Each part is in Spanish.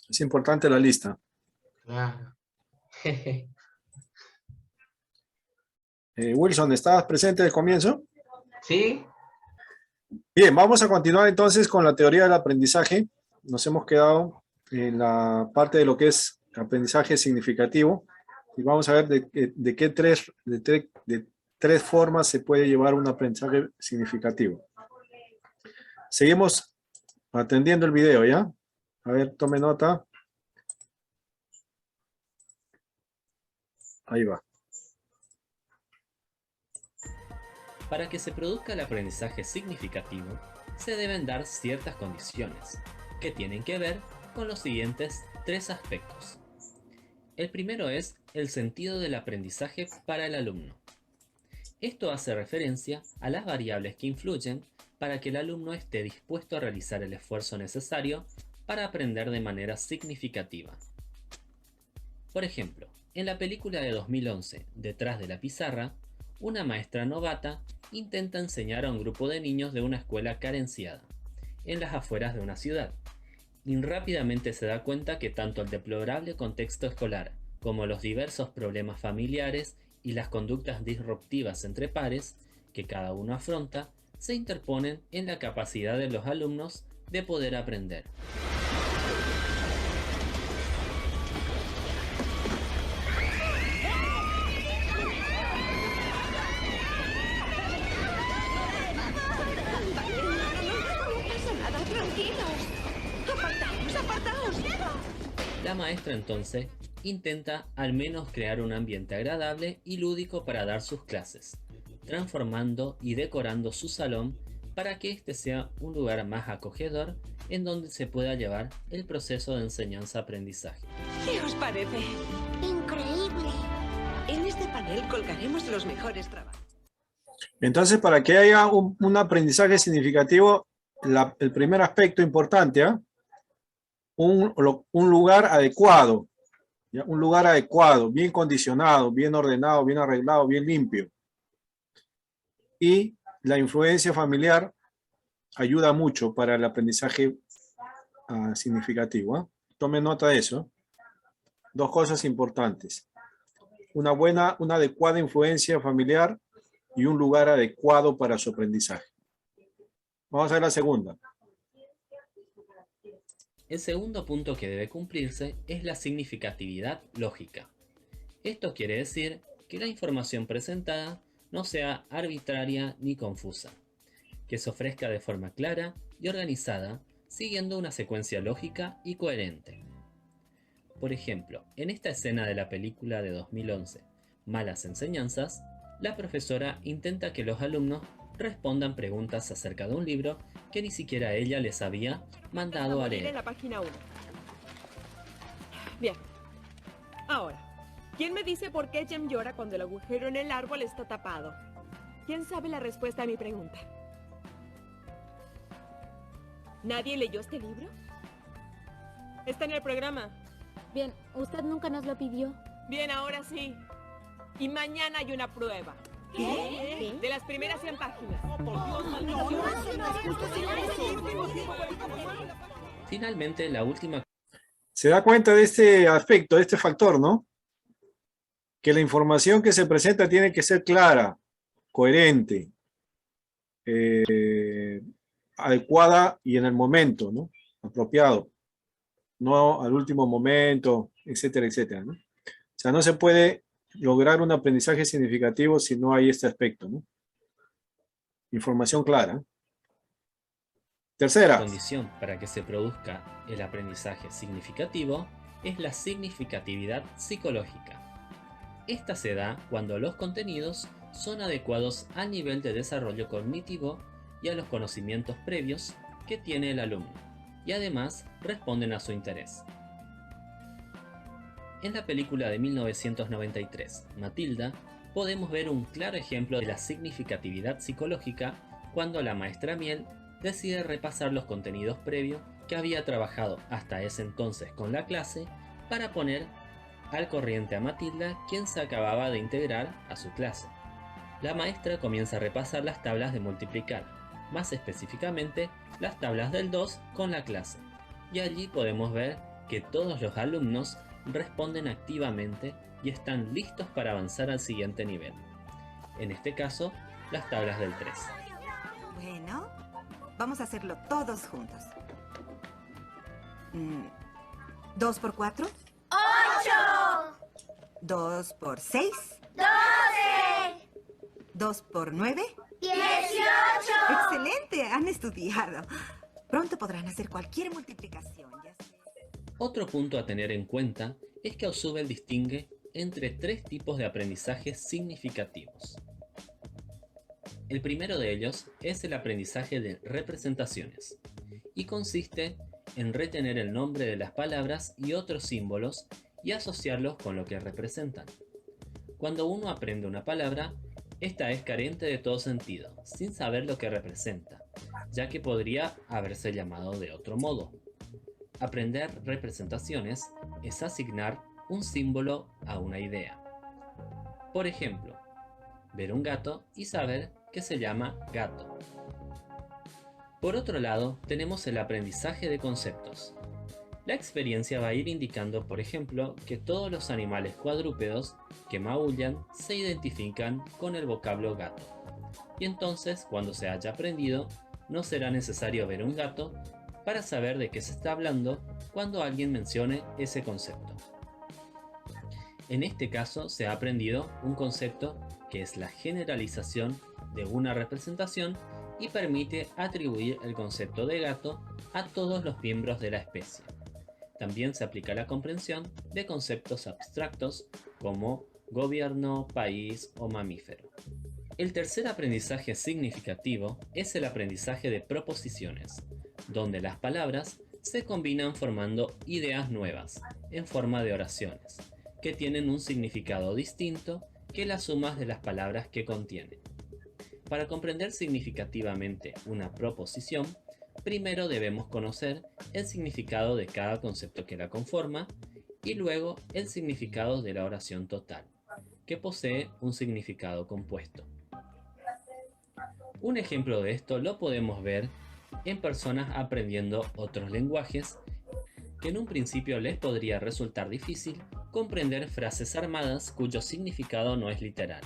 Es importante la lista. Claro. Wilson, ¿estabas presente al comienzo? ¿Sí? Bien, vamos a continuar entonces con la teoría del aprendizaje. Nos hemos quedado en la parte de lo que es aprendizaje significativo y vamos a ver de qué de tres formas se puede llevar un aprendizaje significativo. Seguimos atendiendo el video, ¿ya? A ver, tome nota. Ahí va. Para que se produzca el aprendizaje significativo, se deben dar ciertas condiciones, que tienen que ver con los siguientes tres aspectos. El primero es el sentido del aprendizaje para el alumno. Esto hace referencia a las variables que influyen para que el alumno esté dispuesto a realizar el esfuerzo necesario para aprender de manera significativa. Por ejemplo, en la película de 2011, Detrás de la pizarra, una maestra novata intenta enseñar a un grupo de niños de una escuela carenciada, en las afueras de una ciudad, y rápidamente se da cuenta que tanto el deplorable contexto escolar como los diversos problemas familiares y las conductas disruptivas entre pares que cada uno afronta se interponen en la capacidad de los alumnos de poder aprender. La maestra entonces intenta al menos crear un ambiente agradable y lúdico para dar sus clases, transformando y decorando su salón para que este sea un lugar más acogedor en donde se pueda llevar el proceso de enseñanza-aprendizaje. ¿Qué os parece? Increíble. En este panel colgaremos los mejores trabajos. Entonces, para que haya un aprendizaje significativo, el primer aspecto importante, ¿eh? Un lugar adecuado, ¿ya? Un lugar adecuado, bien condicionado, bien ordenado, bien arreglado, bien limpio. Y la influencia familiar ayuda mucho para el aprendizaje significativo, ¿eh? Tome nota de eso. Dos cosas importantes. Una adecuada influencia familiar y un lugar adecuado para su aprendizaje. Vamos a ver la segunda. El segundo punto que debe cumplirse es la significatividad lógica. Esto quiere decir que la información presentada no sea arbitraria ni confusa, que se ofrezca de forma clara y organizada, siguiendo una secuencia lógica y coherente. Por ejemplo, en esta escena de la película de 2011, Malas Enseñanzas, la profesora intenta que los alumnos respondan preguntas acerca de un libro que ni siquiera ella les había mandado a leer. En la página 1. Bien. Ahora, ¿quién me dice por qué Jem llora cuando el agujero en el árbol está tapado? ¿Quién sabe la respuesta a mi pregunta? ¿Nadie leyó este libro? Está en el programa. Bien, usted nunca nos lo pidió. Bien, ahora sí. Y mañana hay una prueba. ¿Qué? De las primeras 100 páginas. Finalmente, la última. Se da cuenta de este aspecto, de este factor, ¿no? Que la información que se presenta tiene que ser clara, coherente, adecuada y en el momento, ¿no? Apropiado. No al último momento, etcétera, etcétera, ¿no? O sea, no se puede lograr un aprendizaje significativo si no hay este aspecto, ¿no? Información clara. Tercera. La condición para que se produzca el aprendizaje significativo es la significatividad psicológica. Esta se da cuando los contenidos son adecuados al nivel de desarrollo cognitivo y a los conocimientos previos que tiene el alumno, y además responden a su interés. En la película de 1993, Matilda, podemos ver un claro ejemplo de la significatividad psicológica cuando la maestra Miel decide repasar los contenidos previos que había trabajado hasta ese entonces con la clase para poner al corriente a Matilda, quien se acababa de integrar a su clase. La maestra comienza a repasar las tablas de multiplicar, más específicamente las tablas del 2 con la clase, y allí podemos ver que todos los alumnos responden activamente y están listos para avanzar al siguiente nivel. En este caso, las tablas del 3. Bueno, vamos a hacerlo todos juntos. 2 por 4. 8. 2 por 6. 12. 2 por 9. 18. ¡Excelente! Han estudiado. Pronto podrán hacer cualquier multiplicación, ya sé. Otro punto a tener en cuenta es que Ausubel distingue entre 3 tipos de aprendizajes significativos. El primero de ellos es el aprendizaje de representaciones y consiste en retener el nombre de las palabras y otros símbolos y asociarlos con lo que representan. Cuando uno aprende una palabra, esta es carente de todo sentido, sin saber lo que representa, ya que podría haberse llamado de otro modo. Aprender representaciones es asignar un símbolo a una idea. Por ejemplo, ver un gato y saber que se llama gato. Por otro lado, tenemos el aprendizaje de conceptos. La experiencia va a ir indicando, por ejemplo, que todos los animales cuadrúpedos que maullan se identifican con el vocablo gato. Y entonces, cuando se haya aprendido, no será necesario ver un gato para saber de qué se está hablando cuando alguien mencione ese concepto. En este caso se ha aprendido un concepto que es la generalización de una representación y permite atribuir el concepto de gato a todos los miembros de la especie. También se aplica la comprensión de conceptos abstractos como gobierno, país o mamífero. El tercer aprendizaje significativo es el aprendizaje de proposiciones, donde las palabras se combinan formando ideas nuevas en forma de oraciones, que tienen un significado distinto que las sumas de las palabras que contienen. Para comprender significativamente una proposición, primero debemos conocer el significado de cada concepto que la conforma y luego el significado de la oración total, que posee un significado compuesto. Un ejemplo de esto lo podemos ver en personas aprendiendo otros lenguajes que en un principio les podría resultar difícil comprender frases armadas cuyo significado no es literal,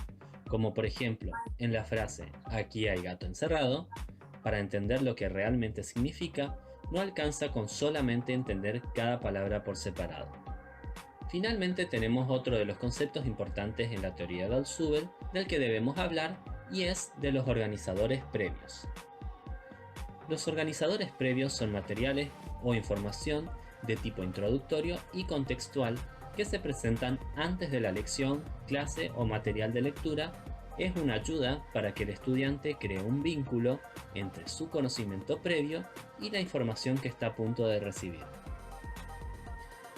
como por ejemplo en la frase "aquí hay gato encerrado". Para entender lo que realmente significa, no alcanza con solamente entender cada palabra por separado. Finalmente tenemos otro de los conceptos importantes en la teoría de Ausubel del que debemos hablar y es de los organizadores previos. Los organizadores previos son materiales o información de tipo introductorio y contextual que se presentan antes de la lección, clase o material de lectura. Es una ayuda para que el estudiante cree un vínculo entre su conocimiento previo y la información que está a punto de recibir.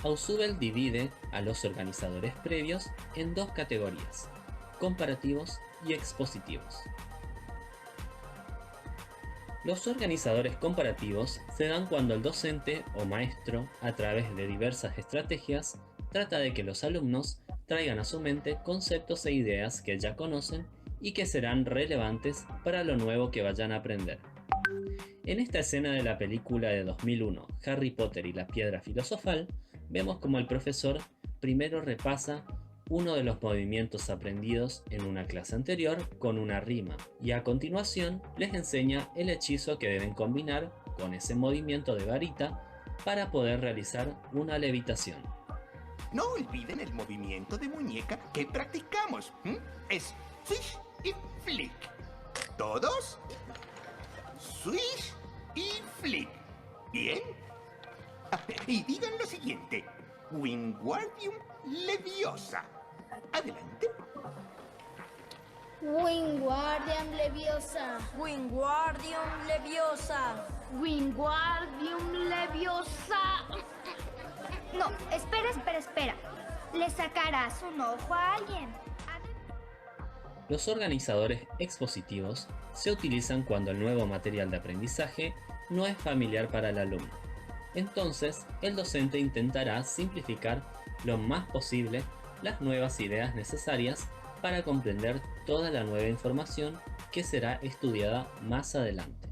Ausubel divide a los organizadores previos en dos categorías: comparativos y expositivos. Los organizadores comparativos se dan cuando el docente o maestro, a través de diversas estrategias, trata de que los alumnos traigan a su mente conceptos e ideas que ya conocen y que serán relevantes para lo nuevo que vayan a aprender. En esta escena de la película de 2001, Harry Potter y la Piedra Filosofal, vemos como el profesor primero repasa uno de los movimientos aprendidos en una clase anterior con una rima y a continuación les enseña el hechizo que deben combinar con ese movimiento de varita para poder realizar una levitación. No olviden el movimiento de muñeca que practicamos. Es swish y flick. ¿Todos? Swish y flick. ¿Bien? Y digan lo siguiente: Wingardium Leviosa. Adelante. Wingardium Leviosa. Wingardium Leviosa. Wingardium Leviosa. No, espera. Le sacarás un ojo a alguien. Los organizadores expositivos se utilizan cuando el nuevo material de aprendizaje no es familiar para el alumno. Entonces, el docente intentará simplificar lo más posible las nuevas ideas necesarias para comprender toda la nueva información que será estudiada más adelante.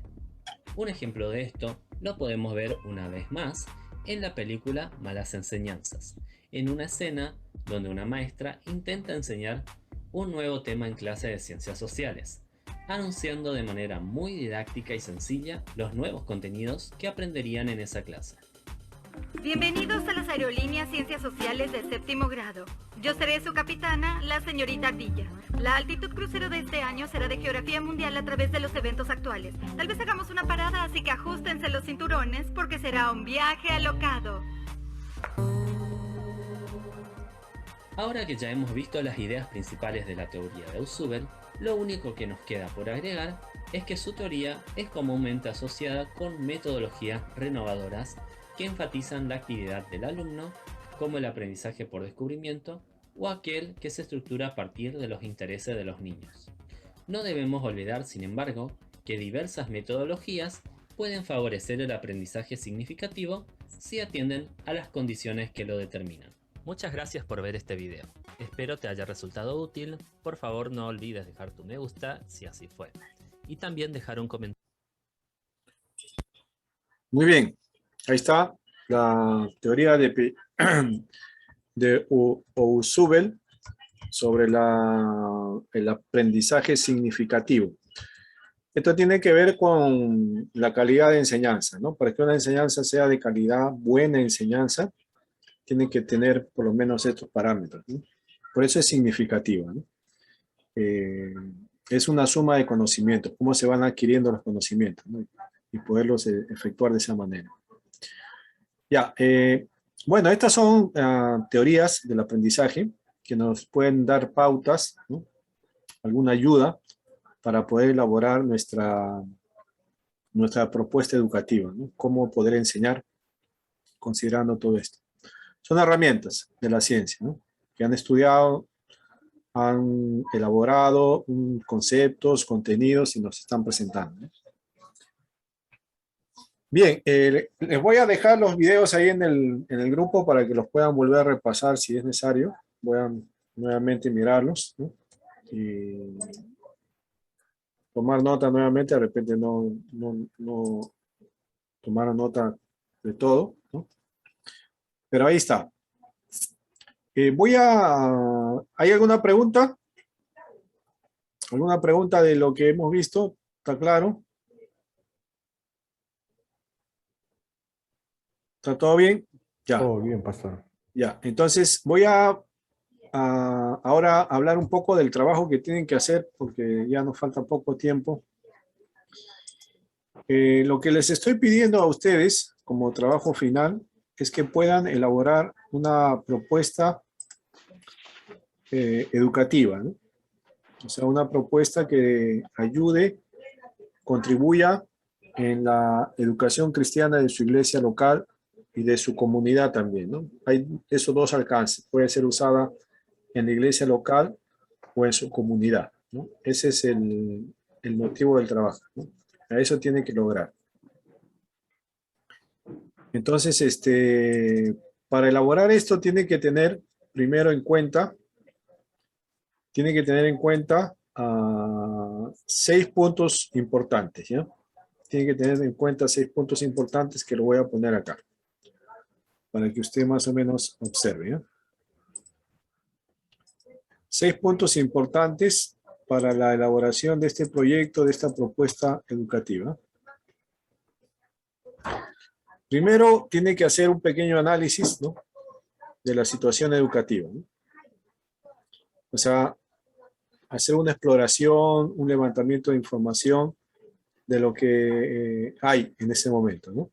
Un ejemplo de esto lo podemos ver una vez más en la película Malas Enseñanzas, en una escena donde una maestra intenta enseñar un nuevo tema en clase de ciencias sociales, anunciando de manera muy didáctica y sencilla los nuevos contenidos que aprenderían en esa clase. Bienvenidos a las aerolíneas Ciencias Sociales de séptimo grado. Yo seré su capitana, la señorita Ardilla. La altitud crucero de este año será de geografía mundial a través de los eventos actuales. Tal vez hagamos una parada, así que ajustense los cinturones porque será un viaje alocado. Ahora que ya hemos visto las ideas principales de la teoría de Ausubel, lo único que nos queda por agregar es que su teoría es comúnmente asociada con metodologías renovadoras que enfatizan la actividad del alumno, como el aprendizaje por descubrimiento o aquel que se estructura a partir de los intereses de los niños. No debemos olvidar, sin embargo, que diversas metodologías pueden favorecer el aprendizaje significativo si atienden a las condiciones que lo determinan. Muchas gracias por ver este video. Espero te haya resultado útil. Por favor, no olvides dejar tu me gusta si así fue. Y también dejar un comentario. Muy bien. Ahí está la teoría de Ausubel sobre el aprendizaje significativo. Esto tiene que ver con la calidad de enseñanza, ¿no? Para que una enseñanza sea de calidad, buena enseñanza, tiene que tener por lo menos estos parámetros, ¿no? Por eso es significativa, ¿no? Es una suma de conocimientos, cómo se van adquiriendo los conocimientos, ¿no? Y poderlos efectuar de esa manera. Ya, bueno, estas son teorías del aprendizaje que nos pueden dar pautas, ¿no? Alguna ayuda para poder elaborar nuestra propuesta educativa, ¿no? Cómo poder enseñar considerando todo esto. Son herramientas de la ciencia, ¿no? Que han estudiado, han elaborado conceptos, contenidos y nos están presentando, ¿no? Bien, les voy a dejar los videos ahí en el grupo para que los puedan volver a repasar si es necesario. Voy a nuevamente mirarlos, ¿no? Y tomar nota nuevamente, de repente no tomar nota de todo, ¿no? Pero ahí está. ¿Hay alguna pregunta? ¿Alguna pregunta de lo que hemos visto? ¿Está claro? ¿Está todo bien? Ya. Todo bien, pastor. Ya, entonces voy ahora a hablar un poco del trabajo que tienen que hacer, porque ya nos falta poco tiempo. Lo que les estoy pidiendo a ustedes como trabajo final es que puedan elaborar una propuesta educativa, ¿no? O sea, una propuesta que ayude, contribuya en la educación cristiana de su iglesia local y de su comunidad también, ¿no? Hay esos dos alcances. Puede ser usada en la iglesia local o en su comunidad, ¿no? Ese es el motivo del trabajo, ¿no? A eso tiene que lograr. Entonces, para elaborar esto tiene que tener primero en cuenta, 6 puntos importantes, ¿ya? Tiene que tener en cuenta 6 puntos importantes que lo voy a poner acá, para que usted más o menos observe, ¿ya? 6 puntos importantes para la elaboración de este proyecto, de esta propuesta educativa. Primero, tiene que hacer un pequeño análisis, ¿no?, de la situación educativa, ¿no? O sea, hacer una exploración, un levantamiento de información de lo que hay en ese momento, ¿no?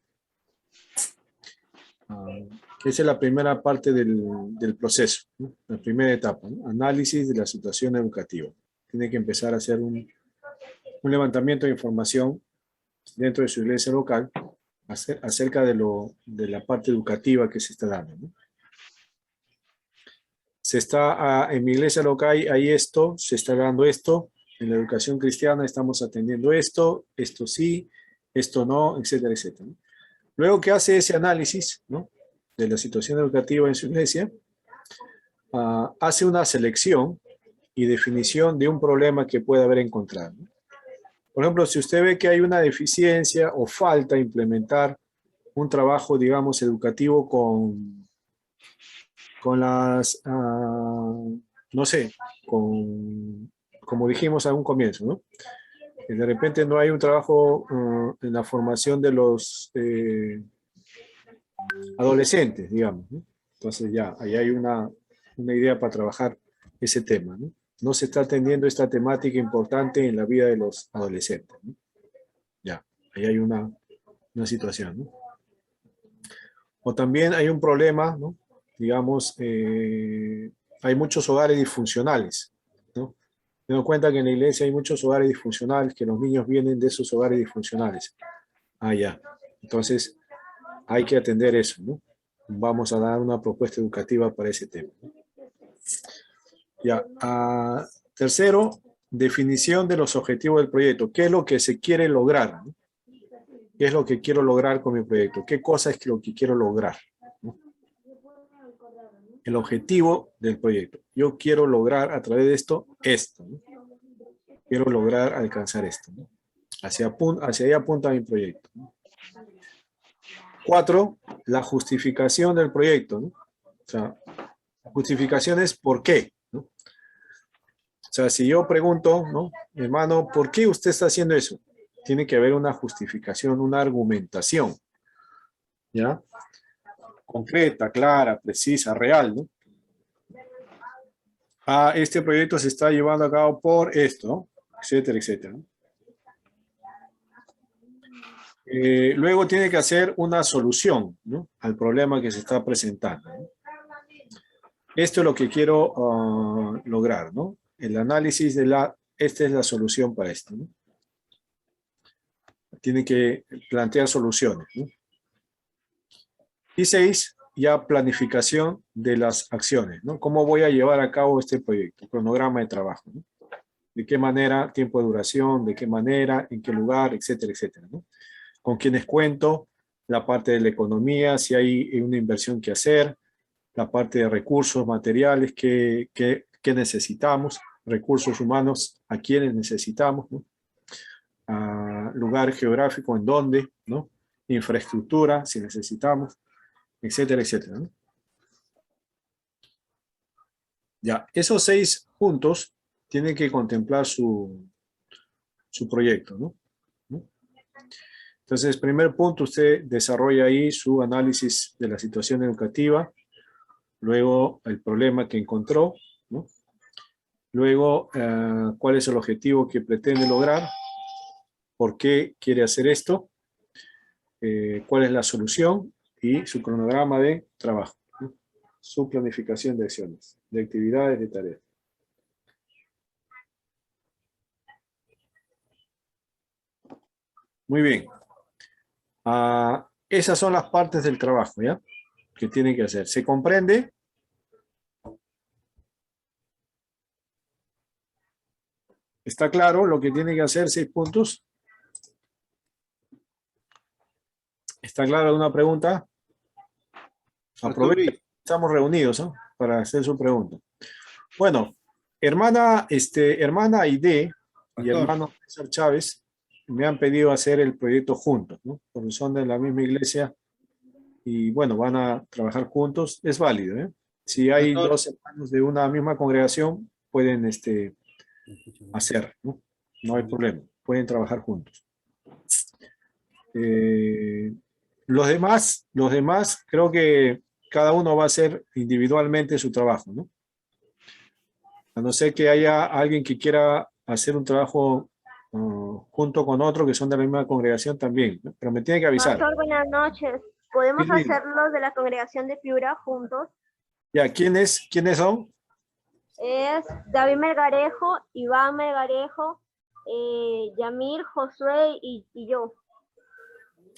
Esa es la primera parte del proceso, ¿no? La primera etapa, ¿no? Análisis de la situación educativa. Tiene que empezar a hacer un levantamiento de información dentro de su iglesia local acerca de la parte educativa que se está dando, ¿no? En mi iglesia local hay esto, se está dando esto, en la educación cristiana estamos atendiendo esto sí, esto no, etcétera, etcétera, ¿no? Luego que hace ese análisis, ¿no?, de la situación educativa en su iglesia, hace una selección y definición de un problema que puede haber encontrado, ¿no? Por ejemplo, si usted ve que hay una deficiencia o falta implementar un trabajo, digamos, educativo con las, no sé, como dijimos a un comienzo, ¿no? Que de repente no hay un trabajo en la formación de los adolescentes, digamos, ¿no? Entonces ya, ahí hay una idea para trabajar ese tema, ¿no? No se está atendiendo esta temática importante en la vida de los adolescentes, ¿no? Ya, ahí hay una situación, ¿no? O también hay un problema, ¿no? Digamos, hay muchos hogares disfuncionales, ¿no? Me doy cuenta que en la iglesia hay muchos hogares disfuncionales, que los niños vienen de esos hogares disfuncionales. Ah, ya. Entonces, hay que atender eso, ¿no? Vamos a dar una propuesta educativa para ese tema, ¿no? Ya. Tercero, definición de los objetivos del proyecto. ¿Qué es lo que se quiere lograr, ¿no? ¿Qué es lo que quiero lograr con mi proyecto? ¿Qué cosa es lo que quiero lograr, ¿no? El objetivo del proyecto. Yo quiero lograr a través de esto, ¿no? Quiero lograr alcanzar esto, ¿no? Hacia ahí apunta mi proyecto, ¿no? 4, la justificación del proyecto, ¿no? O sea, la justificación es ¿por qué?, ¿no? O sea, si yo pregunto, ¿no? Hermano, ¿por qué usted está haciendo eso? Tiene que haber una justificación, una argumentación, ¿ya? Concreta, clara, precisa, real, ¿no? Este proyecto se está llevando a cabo por esto, ¿no? Etcétera, etcétera, ¿no? Luego tiene que hacer una solución, ¿no? Al problema que se está presentando, ¿no? Esto es lo que quiero lograr, ¿no? El análisis esta es la solución para esto, ¿no? Tiene que plantear soluciones, ¿no? Y 6, ya planificación de las acciones, ¿no? ¿Cómo voy a llevar a cabo este proyecto? Cronograma de trabajo, ¿no? ¿De qué manera? Tiempo de duración, ¿de qué manera? ¿En qué lugar? Etcétera, etcétera, ¿no? ¿Con quiénes cuento? La parte de la economía, si hay una inversión que hacer, la parte de recursos materiales que necesitamos, recursos humanos a quienes necesitamos, ¿no? Lugar geográfico en dónde, ¿no? Infraestructura, si necesitamos, etcétera, etcétera, ¿no? Ya, esos 6 puntos tienen que contemplar su proyecto, ¿no? Entonces, primer punto, usted desarrolla ahí su análisis de la situación educativa, luego el problema que encontró, ¿no? Luego, cuál es el objetivo que pretende lograr, por qué quiere hacer esto, cuál es la solución y su cronograma de trabajo, ¿no? Su planificación de acciones, de actividades, de tareas. Muy bien. Esas son las partes del trabajo, ¿ya? Que tienen que hacer. ¿Se comprende? ¿Está claro lo que tiene que hacer? 6 puntos. ¿Está clara alguna pregunta? Aprovechen, estamos reunidos, ¿no? Para hacer su pregunta. Bueno, hermana Aide y hermano César Chávez me han pedido hacer el proyecto juntos, ¿no? Porque son de la misma iglesia y bueno, van a trabajar juntos. Es válido, ¿eh? Si hay 2 hermanos de una misma congregación, pueden hacer, ¿no? No hay problema, pueden trabajar juntos. Los demás, creo que cada uno va a hacer individualmente su trabajo, ¿no? A no ser que haya alguien que quiera hacer un trabajo junto con otro que son de la misma congregación también, ¿no? Pero me tiene que avisar. Pastor, buenas noches. ¿Podemos Sí. hacerlo de la congregación de Piura juntos? Ya, ¿quiénes son? Es David Melgarejo, Iván Melgarejo, Yamir, Josué y yo.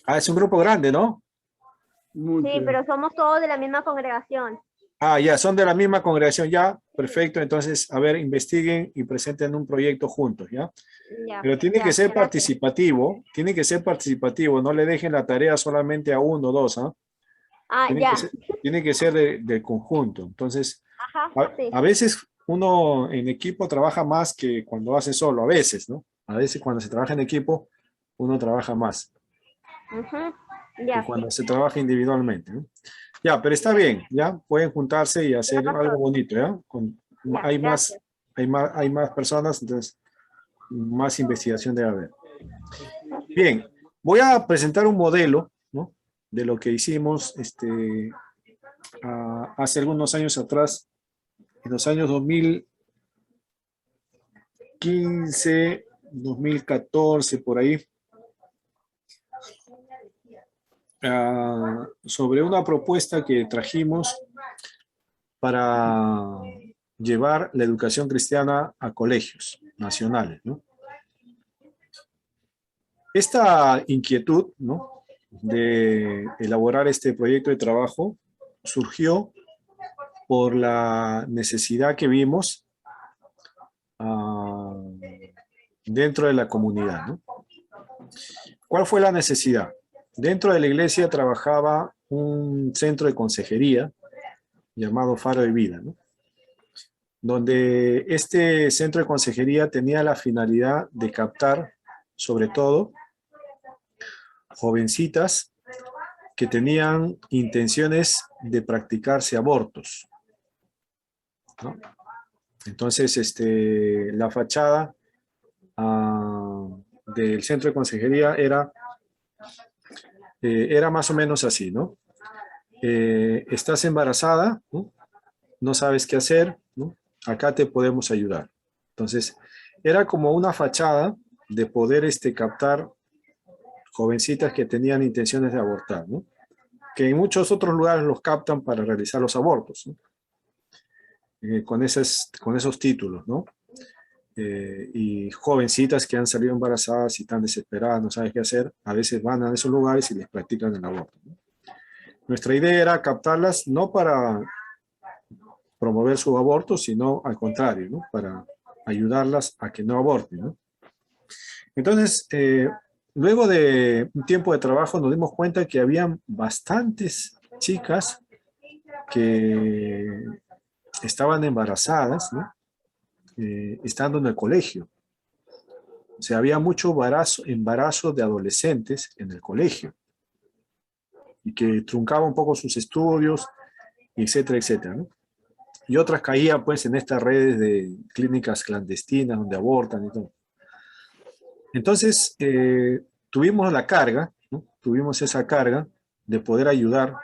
Es un grupo grande, ¿no? Sí, pero somos todos de la misma congregación. Ya, son de la misma congregación, ya, perfecto. Entonces, a ver, investiguen y presenten un proyecto juntos, ¿ya? Ya, Pero tiene que ser gracias. participativo, no le dejen la tarea solamente a 1 o 2, ¿ah? Tiene que ser del conjunto. Entonces, Ajá, sí. a veces uno en equipo trabaja más que cuando hace solo, a veces, ¿no? A veces cuando se trabaja en equipo, uno trabaja más. Ujú. Ya, que cuando se trabaja individualmente, ¿no? Ya, pero está bien, ya pueden juntarse y hacer algo bonito, ¿ya? Ya, Hay más, gracias. hay más personas, entonces más investigación debe haber. Bien, voy a presentar un modelo, ¿no? De lo que hicimos hace algunos años atrás, en los años 2015, 2014, por ahí, sobre una propuesta que trajimos para llevar la educación cristiana a colegios nacionales, ¿no? Esta inquietud, ¿no?, de elaborar este proyecto de trabajo surgió por la necesidad que vimos dentro de la comunidad, ¿no? ¿Cuál fue la necesidad? Dentro de la iglesia trabajaba un centro de consejería llamado Faro de Vida, ¿no?, donde este centro de consejería tenía la finalidad de captar, sobre todo, jovencitas que tenían intenciones de practicarse abortos, ¿no? Entonces, la fachada del centro de consejería era más o menos así, ¿no? Estás embarazada, ¿no? No sabes qué hacer, ¿no? Acá te podemos ayudar. Entonces, era como una fachada de poder captar jovencitas que tenían intenciones de abortar, ¿no? Que en muchos otros lugares los captan para realizar los abortos, ¿no? Con esos títulos, ¿no? Y jovencitas que han salido embarazadas y están desesperadas, no saben qué hacer, a veces van a esos lugares y les practican el aborto, ¿no? Nuestra idea era captarlas no para promover su aborto, sino al contrario, ¿no?, para ayudarlas a que no aborten, ¿no? Entonces, luego de un tiempo de trabajo nos dimos cuenta que habían bastantes chicas que estaban embarazadas, ¿no?, estando en el colegio. O sea, había mucho embarazo de adolescentes en el colegio y que truncaba un poco sus estudios, etcétera, etcétera, ¿no? Y otras caían pues en estas redes de clínicas clandestinas donde abortan y todo. Entonces, tuvimos la carga, ¿no?, tuvimos esa carga de poder ayudar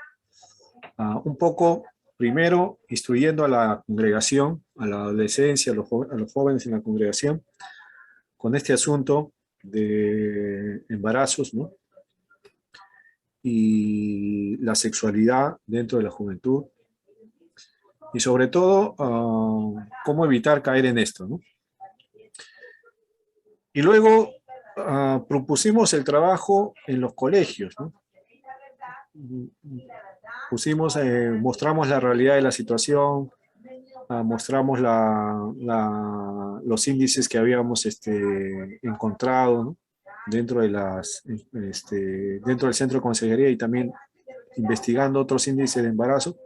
un poco, primero, instruyendo a la congregación, a la adolescencia, a los jóvenes en la congregación, con este asunto de embarazos, ¿no?, y la sexualidad dentro de la juventud, y sobre todo, cómo evitar caer en esto, ¿no? Y luego propusimos el trabajo en los colegios, ¿no? Mostramos la realidad de la situación, mostramos los índices que habíamos encontrado, ¿no?, dentro del centro de consejería, y también investigando otros índices de embarazo,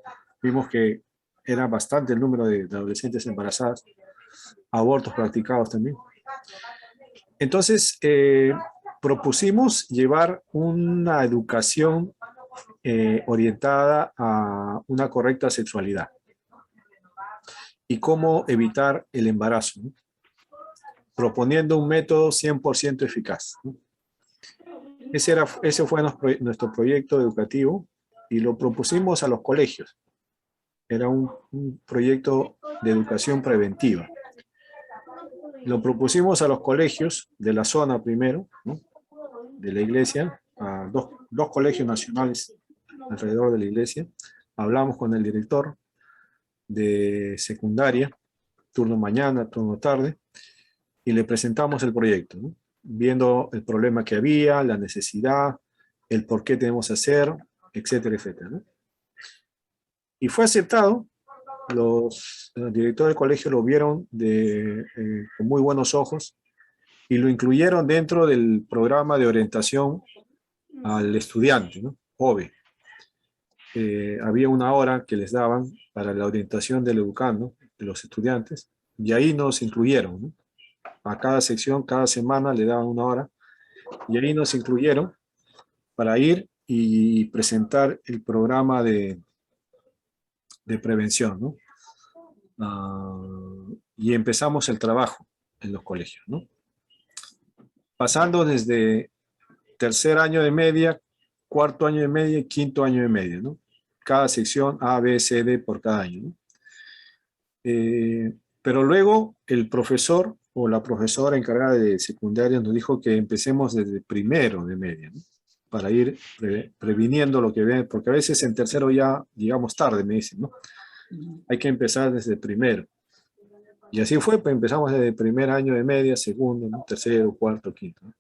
vimos que era bastante el número de adolescentes embarazadas, abortos practicados también. Entonces, propusimos llevar una educación orientada a una correcta sexualidad y cómo evitar el embarazo, ¿no?, proponiendo un método 100% eficaz, ¿no? Ese fue nuestro proyecto educativo y lo propusimos a los colegios. Era un proyecto de educación preventiva. Lo propusimos a los colegios de la zona primero, ¿no?, de la iglesia, a dos colegios nacionales alrededor de la iglesia. Hablamos con el director de secundaria, turno mañana, turno tarde, y le presentamos el proyecto, ¿no?, viendo el problema que había, la necesidad, el por qué tenemos que hacer, etcétera, etcétera, ¿no? Y fue aceptado. Los directores del colegio lo vieron con muy buenos ojos y lo incluyeron dentro del programa de orientación al estudiante, ¿no?, joven. Había una hora que les daban para la orientación del educando, de los estudiantes, y ahí nos incluyeron, ¿no? A cada sección, cada semana le daban una hora, y ahí nos incluyeron para ir y presentar el programa de prevención, ¿no? Y empezamos el trabajo en los colegios, ¿no? Pasando desde tercer año de media, cuarto año de media y quinto año de media, ¿no? Cada sección A, B, C, D por cada año, ¿no? Pero luego el profesor o la profesora encargada de secundaria nos dijo que empecemos desde primero de media, ¿no? Para ir previniendo lo que ven, porque a veces en tercero ya llegamos tarde, me dicen, ¿no? Hay que empezar desde primero. Y así fue, pues empezamos desde el primer año de media, segundo, ¿no? Tercero, cuarto, quinto, ¿no?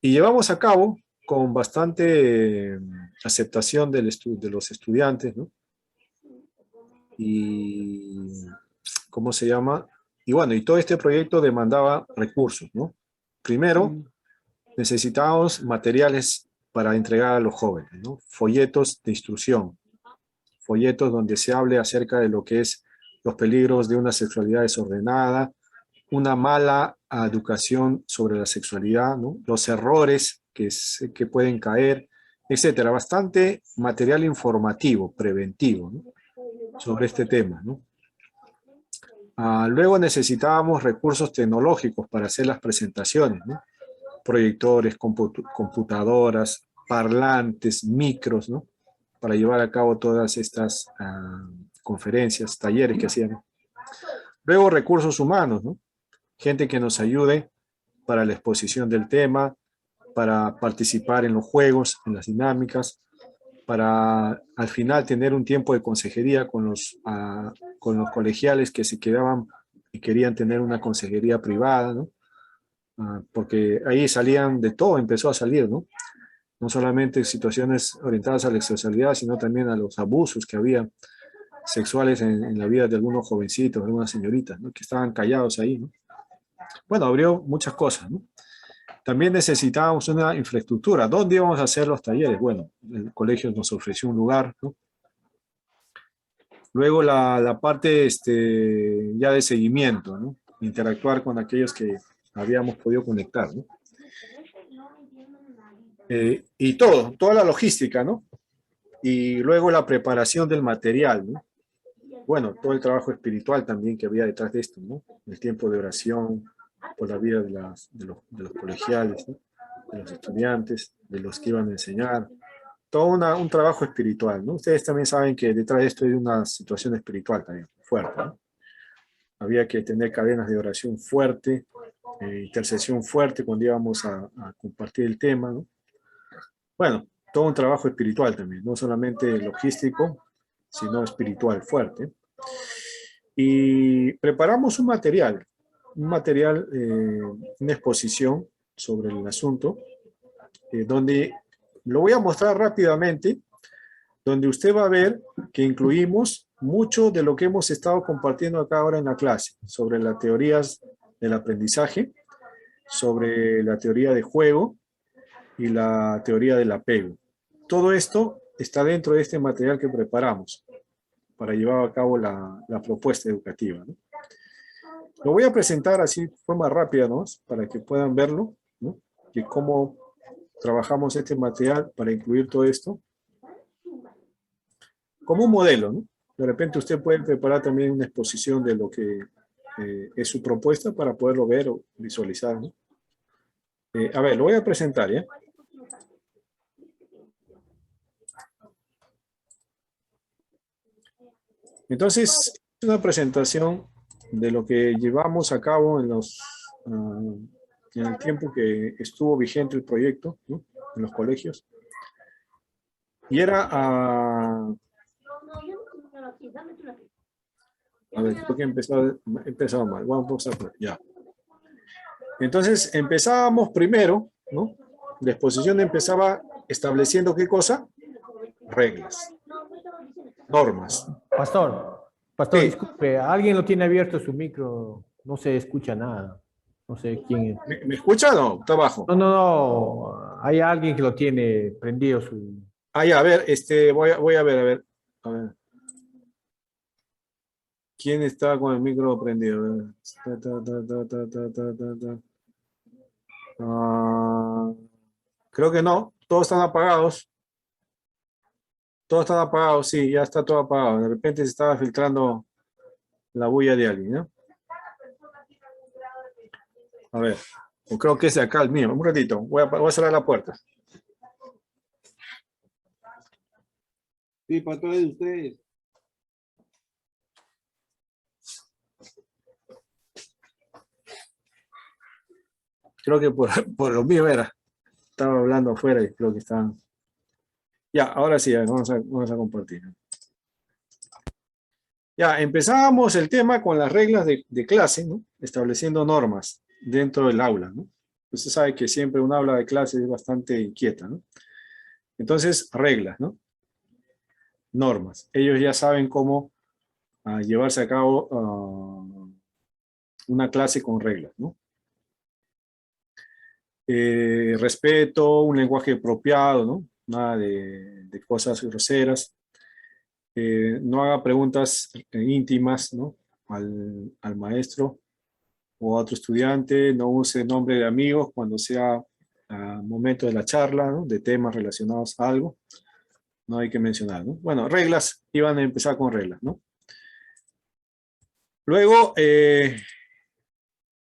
Y llevamos a cabo con bastante aceptación de los estudiantes, ¿no? Y, ¿cómo se llama? Y bueno, y todo este proyecto demandaba recursos, ¿no? Primero, necesitábamos materiales para entregar a los jóvenes, ¿no? Folletos de instrucción, folletos donde se hable acerca de lo que es los peligros de una sexualidad desordenada, una mala educación sobre la sexualidad, ¿no? Los errores que pueden caer, etcétera. Bastante material informativo, preventivo, ¿no? Sobre este tema, ¿no? Luego necesitábamos recursos tecnológicos para hacer las presentaciones, ¿no? Proyectores, computadoras, parlantes, micros, ¿no? Para llevar a cabo todas estas conferencias, talleres que hacían. Luego recursos humanos, ¿no? Gente que nos ayude para la exposición del tema, para participar en los juegos, en las dinámicas, para al final tener un tiempo de consejería con los colegiales que se quedaban y querían tener una consejería privada, ¿no? Porque ahí salían de todo, empezó a salir, ¿no? No solamente situaciones orientadas a la sexualidad, sino también a los abusos que había sexuales en la vida de algunos jovencitos, algunas señoritas, ¿no? Que estaban callados ahí, ¿no? Bueno, abrió muchas cosas, ¿no? También necesitábamos una infraestructura. ¿Dónde íbamos a hacer los talleres? Bueno, el colegio nos ofreció un lugar, ¿no? Luego la parte ya de seguimiento, ¿no? Interactuar con aquellos que habíamos podido conectar, ¿no? Y toda la logística, ¿no? Y luego la preparación del material, ¿no? Bueno, todo el trabajo espiritual también que había detrás de esto, ¿no? El tiempo de oración por la vida de los colegiales, ¿no? De los estudiantes, de los que iban a enseñar. Todo un trabajo espiritual, ¿no? Ustedes también saben que detrás de esto hay una situación espiritual también fuerte, ¿no? Había que tener cadenas de oración fuerte, intercesión fuerte cuando íbamos a compartir el tema, ¿no? Bueno, todo un trabajo espiritual también, no solamente logístico, sino espiritual fuerte. Y preparamos un material, una exposición sobre el asunto, donde lo voy a mostrar rápidamente, donde usted va a ver que incluimos mucho de lo que hemos estado compartiendo acá ahora en la clase, sobre las teorías del aprendizaje, sobre la teoría de juego y la teoría del apego. Todo esto está dentro de este material que preparamos para llevar a cabo la propuesta educativa, ¿no? Lo voy a presentar así de forma rápida, ¿no? Para que puedan verlo, ¿no? Y cómo trabajamos este material para incluir todo esto como un modelo, ¿no? De repente usted puede preparar también una exposición de lo que es su propuesta para poderlo ver o visualizar, ¿no? A ver, lo voy a presentar, ¿ya? Entonces, es una presentación de lo que llevamos a cabo en el tiempo que estuvo vigente el proyecto, ¿no? En los colegios. Y era a ver, creo que he empezado mal. Vamos a pausar por ya. Entonces, empezábamos primero, ¿no? La exposición empezaba estableciendo ¿qué cosa? Reglas. Normas. Pastor, Sí. disculpe, alguien lo tiene abierto su micro, no se escucha nada. No sé quién es. ¿Me escucha o no? Está abajo. No, hay alguien que lo tiene prendido su... Ya, a ver, voy a ver. A ver. ¿Quién está con el micro prendido? Creo que no. Todos están apagados. Todos están apagados, sí, ya está todo apagado. De repente se estaba filtrando la bulla de alguien, ¿no? A ver, o creo que es de acá el mío. Un ratito, voy a cerrar la puerta. Sí, para todos ustedes. Creo que por lo mío era. Estaba hablando afuera y creo que estaban. Ya, ahora sí, vamos a compartir. Ya, empezábamos el tema con las reglas de clase, ¿no? Estableciendo normas dentro del aula, ¿no? Usted sabe que siempre un aula de clase es bastante inquieta, ¿no? Entonces, reglas, ¿no? Normas. Ellos ya saben cómo llevarse a cabo una clase con reglas, ¿no? Respeto, un lenguaje apropiado, ¿no? Nada de cosas groseras. No haga preguntas íntimas, ¿no? al maestro o a otro estudiante. No use nombre de amigos cuando sea momento de la charla, ¿no? De temas relacionados a algo. No hay que mencionar, ¿no? Bueno, reglas, iban a empezar con reglas, ¿no? Luego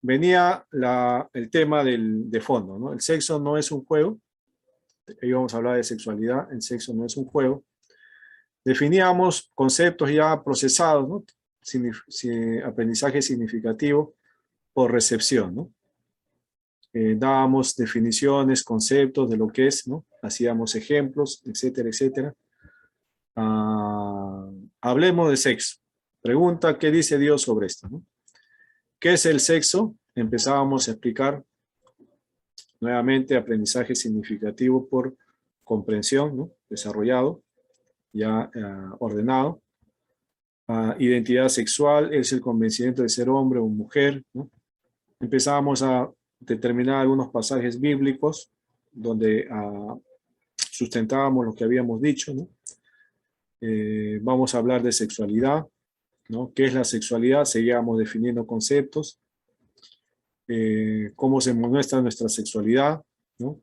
venía el tema de fondo, ¿no? El sexo no es un juego. Ahí vamos a hablar de sexualidad. El sexo no es un juego. Definíamos conceptos ya procesados, ¿no? Aprendizaje significativo por recepción, ¿no? Dábamos definiciones, conceptos de lo que es, ¿no? Hacíamos ejemplos, etcétera, etcétera. Hablemos de sexo. Pregunta, ¿qué dice Dios sobre esto, ¿no? ¿Qué es el sexo? Empezábamos a explicar nuevamente aprendizaje significativo por comprensión, ¿no? Desarrollado, ya ordenado. Identidad sexual es el convencimiento de ser hombre o mujer, ¿no? Empezábamos a determinar algunos pasajes bíblicos donde sustentábamos lo que habíamos dicho, ¿no? Vamos a hablar de sexualidad, ¿no? ¿Qué es la sexualidad? Seguíamos definiendo conceptos. Cómo se muestra nuestra sexualidad, ¿no?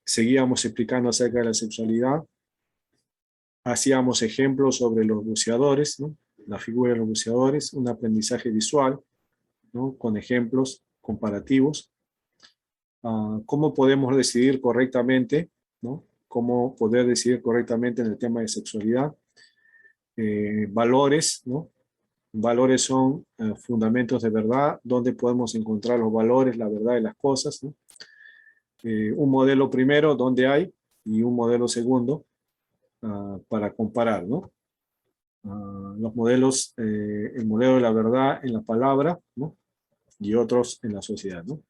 Seguíamos explicando acerca de la sexualidad. Hacíamos ejemplos sobre los buceadores, ¿no? La figura de los buceadores, un aprendizaje visual, ¿no? Con ejemplos comparativos. Cómo podemos decidir correctamente, ¿no? Cómo poder decidir correctamente en el tema de sexualidad. Valores, ¿no? Valores son fundamentos de verdad, donde podemos encontrar los valores, la verdad de las cosas, ¿no? Un modelo primero, donde hay, y un modelo segundo, para comparar, ¿no? Los modelos, el modelo de la verdad en la palabra, ¿no? Y otros en la sociedad, ¿no?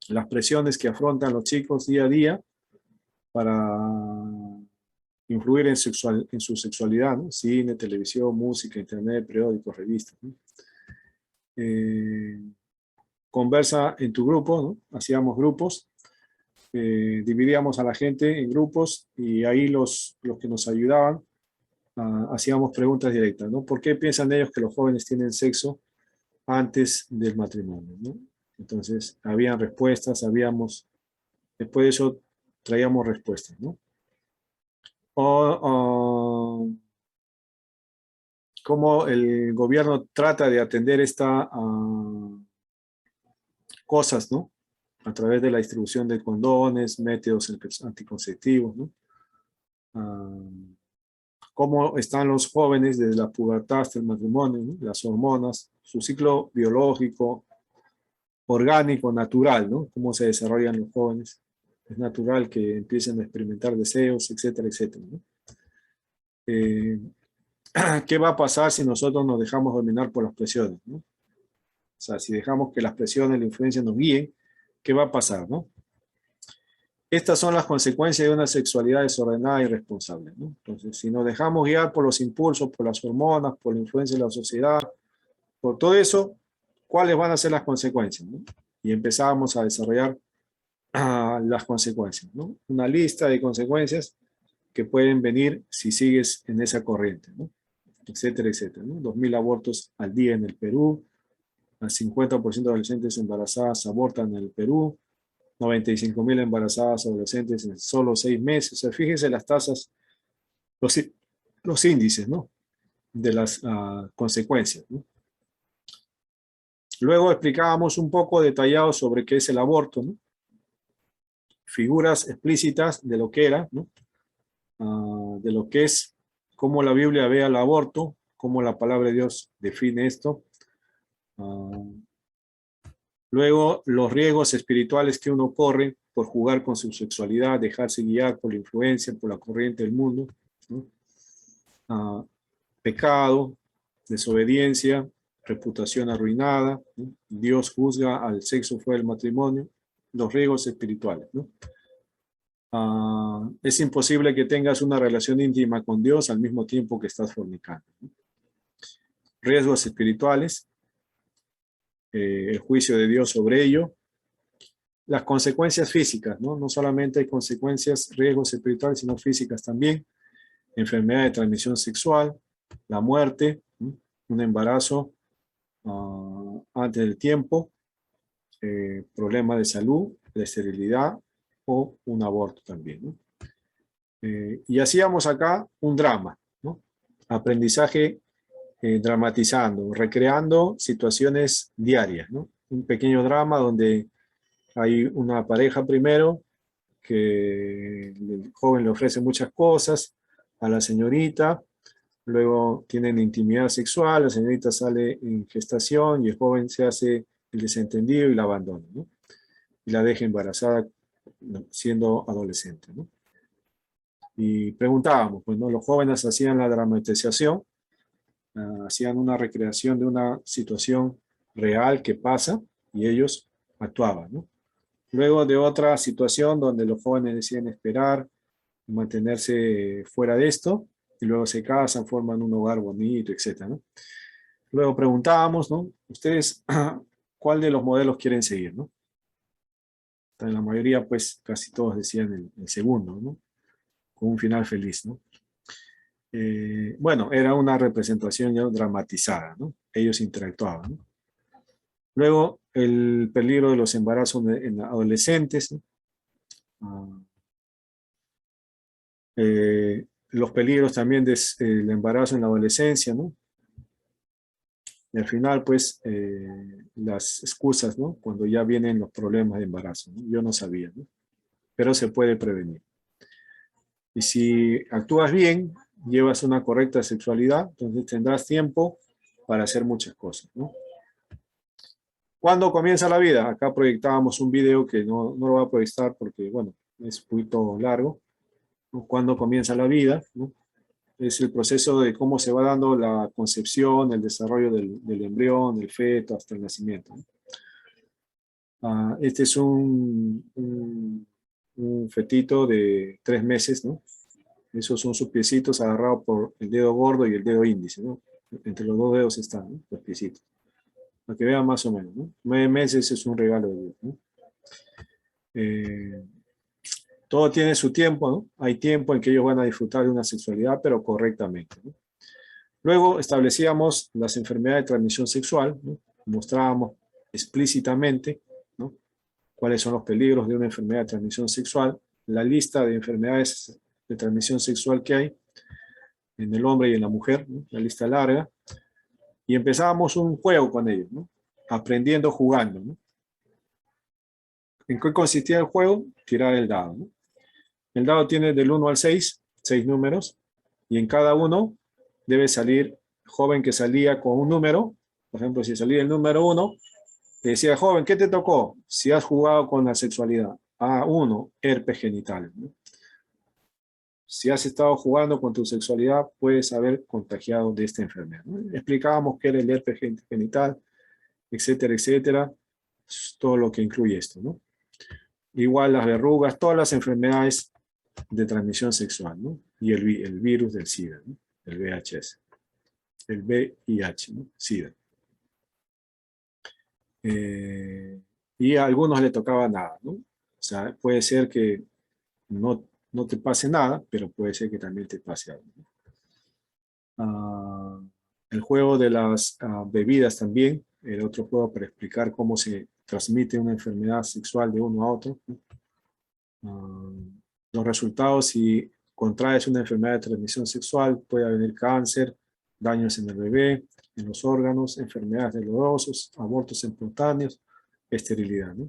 Las presiones que afrontan los chicos día a día para influir en su sexualidad, ¿no? Cine, televisión, música, internet, periódicos, revistas, ¿no? Conversa en tu grupo, ¿no? Hacíamos grupos, dividíamos a la gente en grupos y ahí los que nos ayudaban hacíamos preguntas directas, ¿no? ¿Por qué piensan ellos que los jóvenes tienen sexo antes del matrimonio, ¿no? Entonces, habían respuestas, después de eso traíamos respuestas, ¿no? Cómo el gobierno trata de atender estas cosas, ¿no? A través de la distribución de condones, métodos anticonceptivos, ¿no? Cómo están los jóvenes desde la pubertad hasta el matrimonio, ¿no? Las hormonas, su ciclo biológico, orgánico, natural, ¿no? Cómo se desarrollan los jóvenes. Es natural que empiecen a experimentar deseos, etcétera, etcétera, ¿no? ¿Qué va a pasar si nosotros nos dejamos dominar por las presiones, ¿no? O sea, si dejamos que las presiones, la influencia nos guíen, ¿qué va a pasar, no? Estas son las consecuencias de una sexualidad desordenada e irresponsable, ¿no? Entonces, si nos dejamos guiar por los impulsos, por las hormonas, por la influencia de la sociedad, por todo eso, ¿cuáles van a ser las consecuencias, ¿no? Y empezamos a desarrollar las consecuencias, ¿no? Una lista de consecuencias que pueden venir si sigues en esa corriente, ¿no? Etcétera, etcétera, ¿no? 2.000 abortos al día en el Perú, al 50% de adolescentes embarazadas abortan en el Perú, 95.000 embarazadas adolescentes en solo 6 meses. O sea, fíjense las tasas, los índices, ¿no? De las consecuencias, ¿no? Luego explicábamos un poco detallado sobre qué es el aborto, ¿no? Figuras explícitas de lo que era, ¿no? De lo que es, cómo la Biblia ve al aborto, cómo la palabra de Dios define esto. Luego, los riesgos espirituales que uno corre por jugar con su sexualidad, dejarse guiar por la influencia, por la corriente del mundo, ¿no? Pecado, desobediencia, reputación arruinada, ¿no? Dios juzga al sexo fuera del matrimonio, los riesgos espirituales, ¿no? Es imposible que tengas una relación íntima con Dios al mismo tiempo que estás fornicando, ¿no? Riesgos espirituales, el juicio de Dios sobre ello, las consecuencias físicas, ¿no? No solamente hay consecuencias, riesgos espirituales, sino físicas también, enfermedad de transmisión sexual, la muerte, ¿no? Un embarazo antes del tiempo, problema de salud, de esterilidad o un aborto también, ¿no? Y hacíamos acá un drama, ¿no? Aprendizaje dramatizando, recreando situaciones diarias, ¿no? Un pequeño drama donde hay una pareja primero que el joven le ofrece muchas cosas a la señorita, luego tienen intimidad sexual, la señorita sale en gestación y el joven se hace el desentendido y la abandona, ¿no? Y la deja embarazada siendo adolescente, ¿no? Y preguntábamos, pues, ¿no? Los jóvenes hacían la dramatización, hacían una recreación de una situación real que pasa y ellos actuaban, ¿no? Luego de otra situación donde los jóvenes deciden esperar, mantenerse fuera de esto, y luego se casan, forman un hogar bonito, etc., ¿no? Luego preguntábamos, ¿no? Ustedes, ¿cuál de los modelos quieren seguir, ¿no? En la mayoría, pues, casi todos decían el segundo, ¿no? Con un final feliz, ¿no? Bueno, era una representación ya dramatizada, ¿no? Ellos interactuaban, ¿no? Luego, el peligro de los embarazos en adolescentes, ¿no? Los peligros también del embarazo en la adolescencia, ¿no? Y al final, pues, las excusas, ¿no? Cuando ya vienen los problemas de embarazo, ¿no? Yo no sabía, ¿no? Pero se puede prevenir. Y si actúas bien, llevas una correcta sexualidad, entonces tendrás tiempo para hacer muchas cosas, ¿no? ¿Cuándo comienza la vida? Acá proyectábamos un video que no lo voy a proyectar porque, bueno, es un poquito largo, ¿no? ¿Cuándo comienza la vida? ¿No? Es el proceso de cómo se va dando la concepción, el desarrollo del embrión, del feto, hasta el nacimiento, ¿no? Este es un fetito de 3 meses, ¿no? Esos son sus piecitos agarrados por el dedo gordo y el dedo índice, ¿no? Entre los 2 dedos están, ¿no? Los piecitos. Para que vean más o menos, ¿no? 9 meses es un regalo de Dios, ¿no? Todo tiene su tiempo, ¿no? Hay tiempo en que ellos van a disfrutar de una sexualidad, pero correctamente, ¿no? Luego establecíamos las enfermedades de transmisión sexual, ¿no? Mostrábamos explícitamente, ¿no? Cuáles son los peligros de una enfermedad de transmisión sexual, la lista de enfermedades de transmisión sexual que hay en el hombre y en la mujer, ¿no? La lista larga, y empezábamos un juego con ellos, ¿no? Aprendiendo jugando, ¿no? ¿En qué consistía el juego? Tirar el dado, ¿no? El dado tiene del 1 al 6, 6 números, y en cada uno debe salir, joven que salía con un número, por ejemplo, si salía el número 1, le decía, joven, ¿qué te tocó? Si has jugado con la sexualidad. A1, herpes genital, ¿no? Si has estado jugando con tu sexualidad, puedes haber contagiado de esta enfermedad, ¿no? Explicábamos qué era el herpes genital, etcétera, etcétera, todo lo que incluye esto, ¿no? Igual las verrugas, todas las enfermedades de transmisión sexual, ¿no? Y el virus del SIDA, ¿no? El VHS, el VIH, ¿no? SIDA. Y a algunos le tocaba nada, ¿no? O sea, puede ser que no te pase nada, pero puede ser que también te pase algo, ¿no? El juego de las bebidas también, el otro juego para explicar cómo se transmite una enfermedad sexual de uno a otro, ¿no? Los resultados, si contraes una enfermedad de transmisión sexual, puede haber cáncer, daños en el bebé, en los órganos, enfermedades de los osos, abortos espontáneos, esterilidad, ¿no?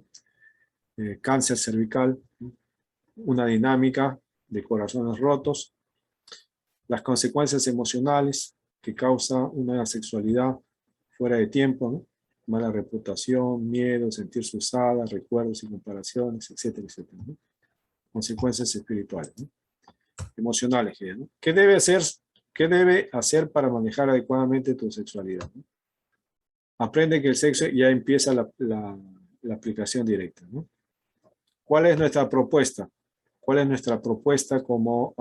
Cáncer cervical, ¿no? Una dinámica de corazones rotos, las consecuencias emocionales que causa una sexualidad fuera de tiempo, ¿no? Mala reputación, miedo, sentirse usada, recuerdos y comparaciones, etcétera, etcétera, ¿no? Consecuencias espirituales, ¿no? Emocionales, ¿no? ¿Qué debe hacer para manejar adecuadamente tu sexualidad, ¿no? Aprende que el sexo ya empieza la aplicación directa, ¿no? ¿Cuál es nuestra propuesta? ¿Cuál es nuestra propuesta como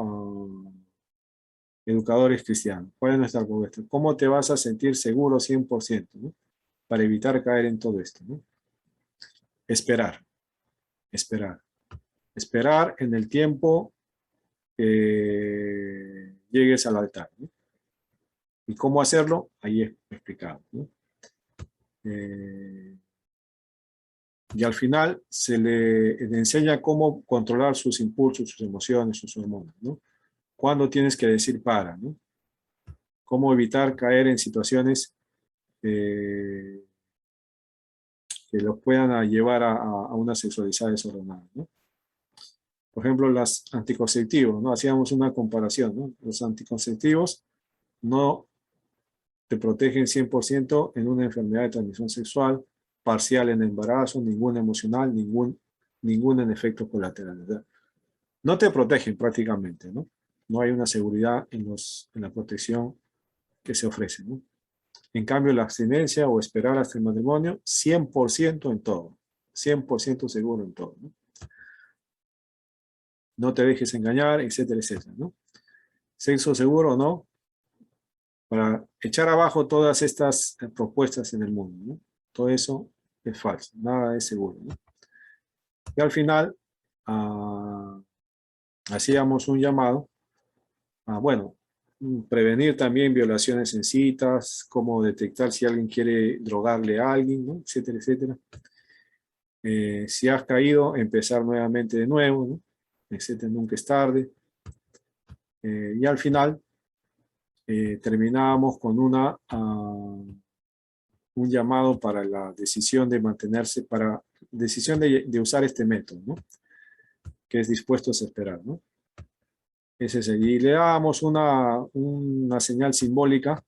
educadores cristianos? ¿Cuál es nuestra propuesta? ¿Cómo te vas a sentir seguro 100%, ¿no? Para evitar caer en todo esto, ¿no? Esperar. Esperar en el tiempo que llegues al altar, ¿no? ¿Y cómo hacerlo? Ahí es explicado, ¿no? Y al final se le enseña cómo controlar sus impulsos, sus emociones, sus hormonas, ¿no? Cuándo tienes que decir para, ¿no? Cómo evitar caer en situaciones que los puedan llevar a una sexualidad desordenada, ¿no? Por ejemplo, los anticonceptivos, ¿no? Hacíamos una comparación, ¿no? Los anticonceptivos no te protegen 100% en una enfermedad de transmisión sexual, parcial en embarazo, ninguna emocional, ninguna en efectos colaterales, ¿verdad? No te protegen prácticamente, ¿no? No hay una seguridad en la protección que se ofrece, ¿no? En cambio, la abstinencia o esperar hasta el matrimonio, 100% en todo. 100% seguro en todo, ¿no? No te dejes engañar, etcétera, etcétera, ¿no? Sexo seguro o no, para echar abajo todas estas propuestas en el mundo, ¿no? Todo eso es falso, nada es seguro, ¿no? Y al final, hacíamos un llamado a, bueno, prevenir también violaciones en citas, cómo detectar si alguien quiere drogarle a alguien, ¿no? Etcétera, etcétera. Si has caído, empezar nuevamente de nuevo, ¿no? Etcétera, nunca es tarde. Y al final, terminábamos con un llamado para la decisión de mantenerse, para decisión de usar este método, ¿no? Que es dispuestos a esperar, ¿no? Es ese. Y le dábamos una señal simbólica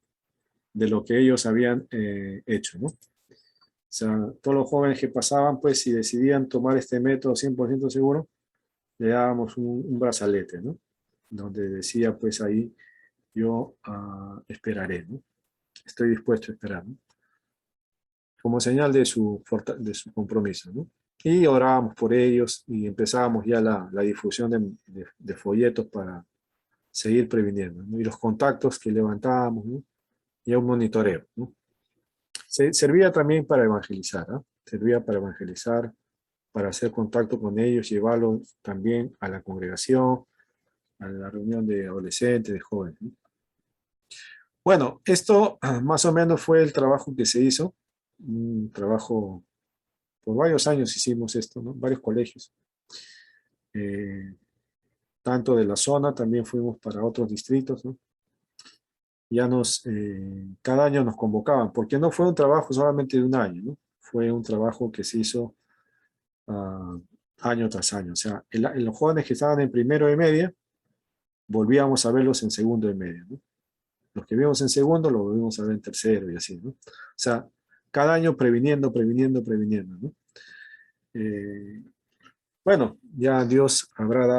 de lo que ellos habían hecho, ¿no? O sea, todos los jóvenes que pasaban, pues, si decidían tomar este método 100% seguro, le dábamos un brazalete, ¿no? Donde decía, pues, ahí, yo esperaré, ¿no? Estoy dispuesto a esperar, ¿no? Como señal de su compromiso, ¿no? Y orábamos por ellos y empezábamos ya la difusión de folletos para seguir previniendo, ¿no? Y los contactos que levantábamos, ¿no? Y un monitoreo, ¿no? Servía también para evangelizar, ¿no? Servía para evangelizar, para hacer contacto con ellos, llevarlos también a la congregación, a la reunión de adolescentes, de jóvenes, ¿no? Bueno, esto más o menos fue el trabajo que se hizo, un trabajo, por varios años hicimos esto, ¿no? Varios colegios, tanto de la zona, también fuimos para otros distritos, ¿no? Ya cada año nos convocaban, porque no fue un trabajo solamente de un año, ¿no? Fue un trabajo que se hizo año tras año. O sea, los jóvenes que estaban en primero de media, volvíamos a verlos en segundo de media, ¿no? Los que vimos en segundo, los volvimos a ver en tercero y así, ¿no? O sea, cada año previniendo, ¿no? Bueno, ya Dios habrá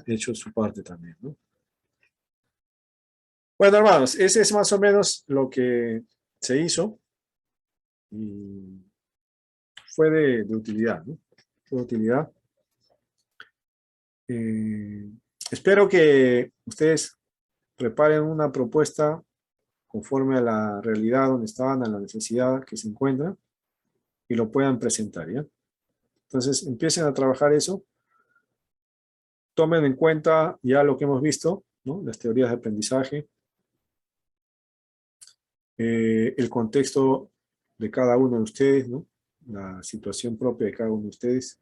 hecho su parte también, ¿no? Bueno, hermanos, ese es más o menos lo que se hizo y fue de utilidad, ¿no? Fue de utilidad. Espero que ustedes preparen una propuesta conforme a la realidad donde estaban, a la necesidad que se encuentra y lo puedan presentar, ¿ya? Entonces, empiecen a trabajar eso. Tomen en cuenta ya lo que hemos visto, ¿no? Las teorías de aprendizaje, el contexto de cada uno de ustedes, ¿no? La situación propia de cada uno de ustedes,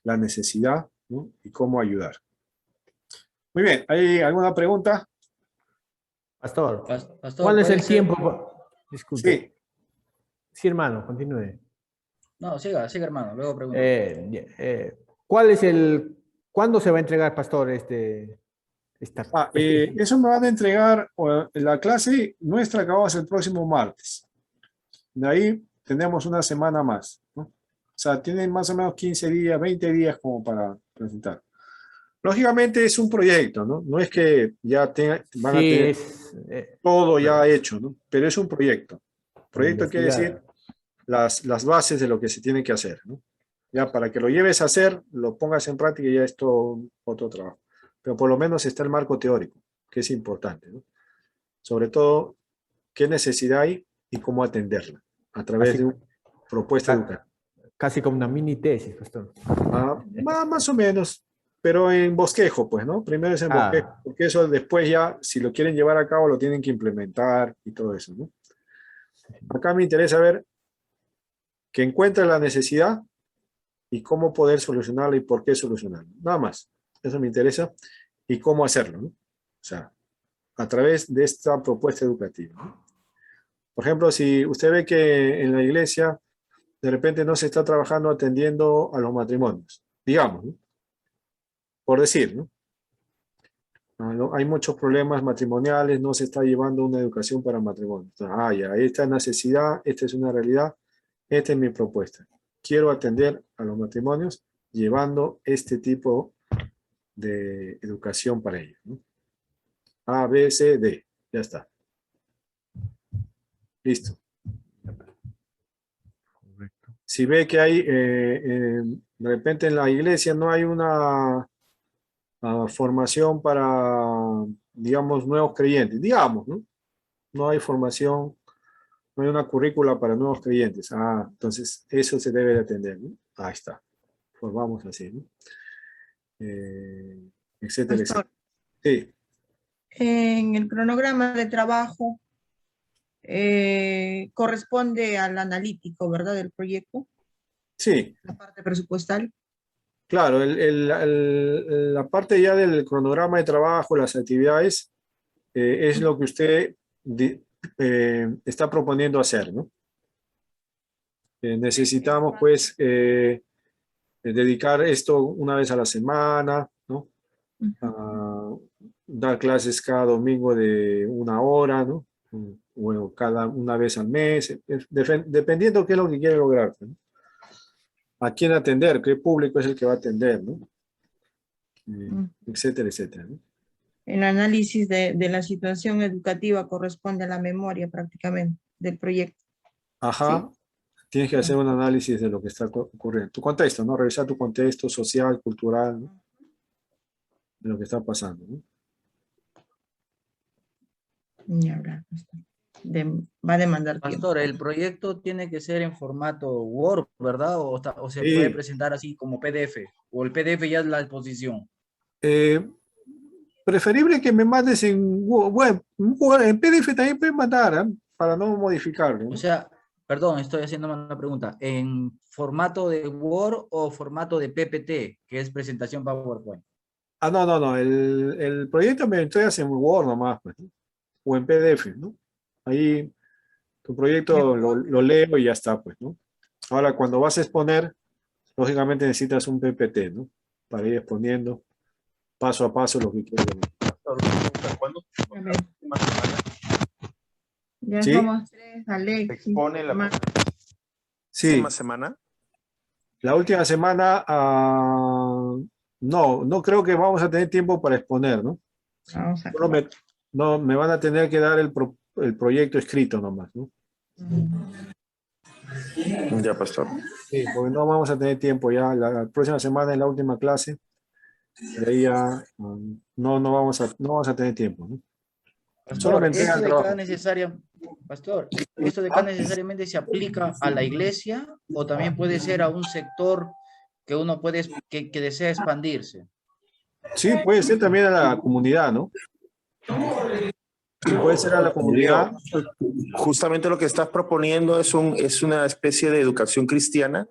la necesidad, ¿no? Y cómo ayudar. Muy bien, ¿hay alguna pregunta? Pastor, Pastor, ¿cuál es ¿puede el ser? tiempo? Disculpe. Sí. Sí, hermano, continúe. No, siga, hermano, luego pregunto. ¿Cuál es ¿cuándo se va a entregar, pastor, esta Eso me van a entregar la clase nuestra que vamos el próximo martes. De ahí tenemos una semana más, ¿no? O sea, tienen más o menos 15 días, 20 días como para presentar. Lógicamente es un proyecto, ¿no? No es que ya van a tener todo ya hecho, ¿no? Pero es un proyecto. Proyecto quiere decir las bases de lo que se tiene que hacer, ¿no? Ya para que lo lleves a hacer, lo pongas en práctica y ya es todo otro trabajo. Pero por lo menos está el marco teórico, que es importante, ¿no? Sobre todo, qué necesidad hay y cómo atenderla a través de una propuesta educativa. Casi como una mini tesis, pastor. Más o menos, pero en bosquejo, pues, ¿no? Primero es en bosquejo, porque eso después ya, si lo quieren llevar a cabo, lo tienen que implementar y todo eso, ¿no? Acá me interesa ver que encuentre la necesidad y cómo poder solucionarla y por qué solucionarla. Nada más. Eso me interesa. Y cómo hacerlo, ¿no? O sea, a través de esta propuesta educativa, ¿no? Por ejemplo, si usted ve que en la iglesia de repente no se está trabajando atendiendo a los matrimonios, digamos, ¿no? Por decir, ¿no? Hay muchos problemas matrimoniales, no se está llevando una educación para matrimonios. Ya, esta necesidad, esta es una realidad, esta es mi propuesta. Quiero atender a los matrimonios llevando este tipo de educación para ellos, ¿no? A, B, C, D. Ya está. Listo. Si ve que hay, de repente en la iglesia no hay una formación para, digamos, nuevos creyentes, digamos, ¿no? No hay formación, no hay una currícula para nuevos creyentes. Entonces eso se debe de atender, ¿no? Ahí está. Formamos así, ¿no? Etcétera, etcétera. Sí. En el cronograma de trabajo corresponde al analítico, ¿verdad? Del proyecto. Sí. La parte presupuestal. Claro, la parte ya del cronograma de trabajo, las actividades, es lo que usted está proponiendo hacer, ¿no? Necesitamos, pues, dedicar esto una vez a la semana, ¿no? Dar clases cada domingo de 1 hora, ¿no? O una vez al mes, dependiendo qué es lo que quiere lograr, ¿no? A quién atender, qué público es el que va a atender, ¿no? Etcétera, etcétera, ¿no? El análisis de la situación educativa corresponde a la memoria prácticamente del proyecto. Ajá. ¿Sí? Tienes que hacer un análisis de lo que está ocurriendo. Tu contexto, ¿no? Revisar tu contexto social, cultural, ¿no? De lo que está pasando, ¿no? Va a demandar tiempo. Pastor, el proyecto tiene que ser en formato Word, ¿verdad? O se puede presentar así como PDF, o el PDF ya es la exposición. Preferible que me mandes en Word. En PDF también puedes mandar, ¿eh? Para no modificarlo, ¿no? O sea, perdón, estoy haciendo una pregunta. ¿En formato de Word o formato de PPT, que es presentación PowerPoint? No. El proyecto me entregas en Word nomás, pues, ¿no? O en PDF, ¿no? Ahí tu proyecto lo leo y ya está, pues, ¿no? Ahora, cuando vas a exponer, lógicamente necesitas un PPT, ¿no? Para ir exponiendo paso a paso lo que quieres. ¿Cuándo? Ya ¿Sí? somos 3, Alex. ¿Se expone la última semana? La última semana, no creo que vamos a tener tiempo para exponer, ¿no? Me van a tener que dar el proyecto escrito nomás, ¿no? Ya, pastor. Sí, porque no vamos a tener tiempo ya. La próxima semana es la última clase. De ahí ya no vamos a tener tiempo, ¿no? Pastor, ¿esto de acá necesariamente se aplica a la iglesia o también puede ser a un sector que uno que desea expandirse? Sí, puede ser también a la comunidad, ¿no? Puede ser a la comunidad. Justamente lo que estás proponiendo es una especie de educación cristiana,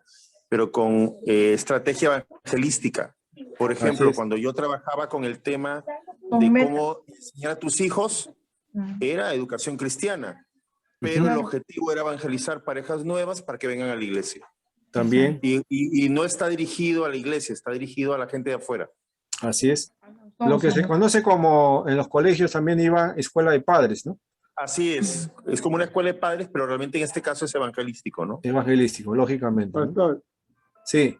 pero con estrategia evangelística. Por ejemplo, cuando yo trabajaba con el tema de cómo enseñar a tus hijos, era educación cristiana, pero el objetivo era evangelizar parejas nuevas para que vengan a la iglesia. También. Y no está dirigido a la iglesia, está dirigido a la gente de afuera. Así es. Lo que se conoce como en los colegios también iba escuela de padres, ¿no? Así es como una escuela de padres, pero realmente en este caso es evangelístico, ¿no? Evangelístico, lógicamente. ¿no? Pastor, sí.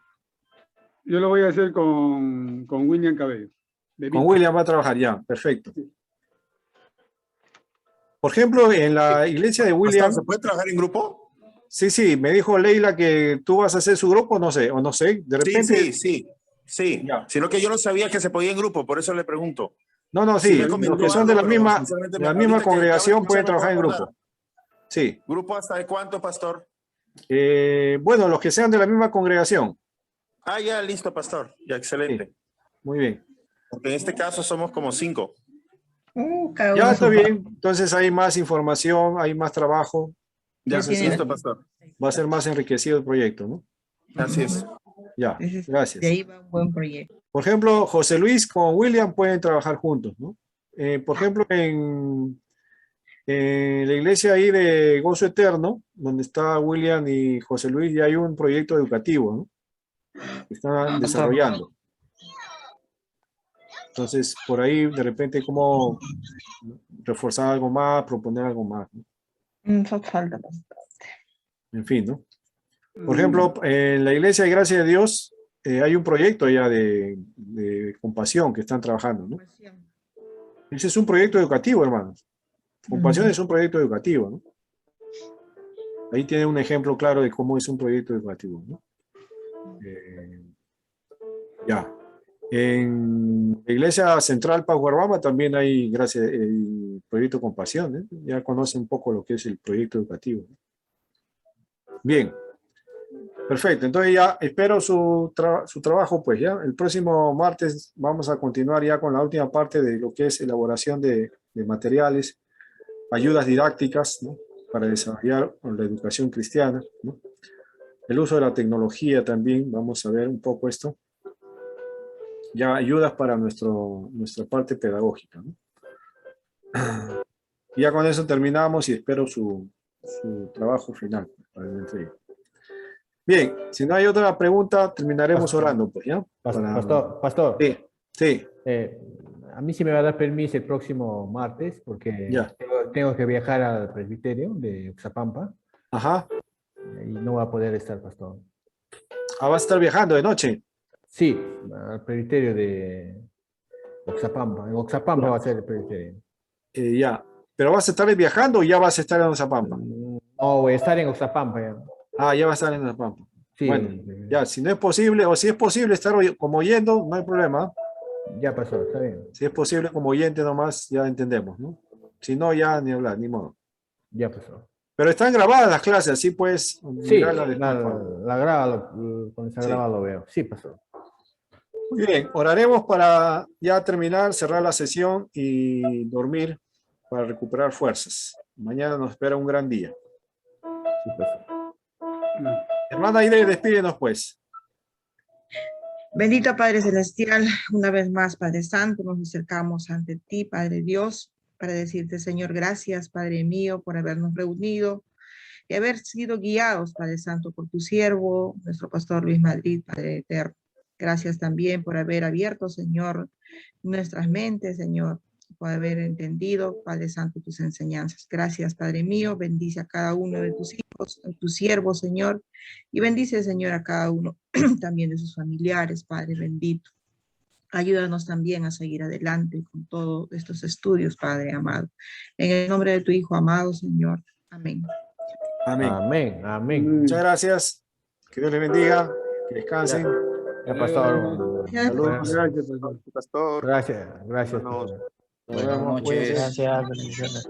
Yo lo voy a hacer con William Cabello. Con William va a trabajar ya, perfecto. Por ejemplo, en la iglesia de William... ¿Se puede trabajar en grupo? Sí, me dijo Leila que tú vas a hacer su grupo, no sé, de repente... Sí, sino que yo no sabía que se podía en grupo, por eso le pregunto. No, sí, los que son de la misma congregación pueden trabajar en grupo. Sí. ¿Grupo hasta de cuánto, pastor? Bueno, los que sean de la misma congregación. Ah, ya, listo, pastor. Ya, excelente. Sí. Muy bien. Porque en este caso somos como 5. Ya está bien. Entonces hay más información, hay más trabajo. Ya, listo, pastor. Va a ser más enriquecido el proyecto, ¿no? Así es. Ya, gracias. De ahí va un buen proyecto. Por ejemplo, José Luis con William pueden trabajar juntos, ¿no? Por ejemplo, en la iglesia ahí de Gozo Eterno, donde está William y José Luis, ya hay un proyecto educativo, ¿no? Que están desarrollando. Entonces, por ahí, de repente, como reforzar algo más, proponer algo más, ¿no? Falta. En fin, ¿no? Por ejemplo, en la Iglesia de Gracia de Dios hay un proyecto ya de compasión que están trabajando, ¿no? Ese es un proyecto educativo, hermanos. Compasión es un proyecto educativo, ¿no? Ahí tiene un ejemplo claro de cómo es un proyecto educativo, ¿no? Ya. En la Iglesia Central Pauguarbama también hay el proyecto Compasión, ¿eh? Ya conocen un poco lo que es el proyecto educativo, ¿no? Bien. Perfecto, entonces ya espero su trabajo, pues ya. El próximo martes vamos a continuar ya con la última parte de lo que es elaboración de materiales, ayudas didácticas, ¿no? Para desarrollar la educación cristiana, ¿no? El uso de la tecnología también, vamos a ver un poco esto. Ya ayudas para nuestra parte pedagógica, ¿no? Y ya con eso terminamos y espero su trabajo final para la entrega. Bien, si no hay otra pregunta, terminaremos orando, pues, ¿ya? Pastor. Sí. A mí sí me va a dar permiso el próximo martes, porque tengo que viajar al presbiterio de Oxapampa. Ajá. Y no va a poder estar, pastor. Ah, ¿vas a estar viajando de noche? Sí, al presbiterio de Oxapampa. En Oxapampa va a ser el presbiterio. Ya. ¿Pero vas a estar viajando o ya vas a estar en Oxapampa? No, voy a estar en Oxapampa ya. Ah, ya va a estar en Oxapampa. Sí. Bueno, ya, si no es posible, o si es posible estar como oyendo, no hay problema. Ya pasó, está bien. Si es posible como oyente nomás, ya entendemos, ¿no? Si no, ya ni hablar, ni modo. Ya pasó. Pero están grabadas las clases, así pues. Sí, la graba, cuando está grabado lo veo. Sí, pasó. Muy bien, oraremos para ya terminar, cerrar la sesión y dormir para recuperar fuerzas. Mañana nos espera un gran día. Sí, pasó. Hermana Aide, despídenos pues. Bendito Padre Celestial, una vez más, Padre Santo, nos acercamos ante ti, Padre Dios, para decirte, Señor, gracias, Padre mío, por habernos reunido y haber sido guiados, Padre Santo, por tu siervo, nuestro pastor Luis Madrid, Padre eterno. Gracias también por haber abierto, Señor, nuestras mentes, Señor, por haber entendido, Padre Santo, tus enseñanzas. Gracias, Padre mío, bendice a cada uno de tus hijos, a tus siervos, Señor, y bendice, Señor, a cada uno también de sus familiares, Padre bendito. Ayúdanos también a seguir adelante con todos estos estudios, Padre amado. En el nombre de tu Hijo amado, Señor. Amén. Amén. Amén. Amén. Muchas gracias. Que Dios les bendiga. Que descansen. Ya, pastor. Saludos. Gracias, pastor. Gracias. Buenas noches. Gracias.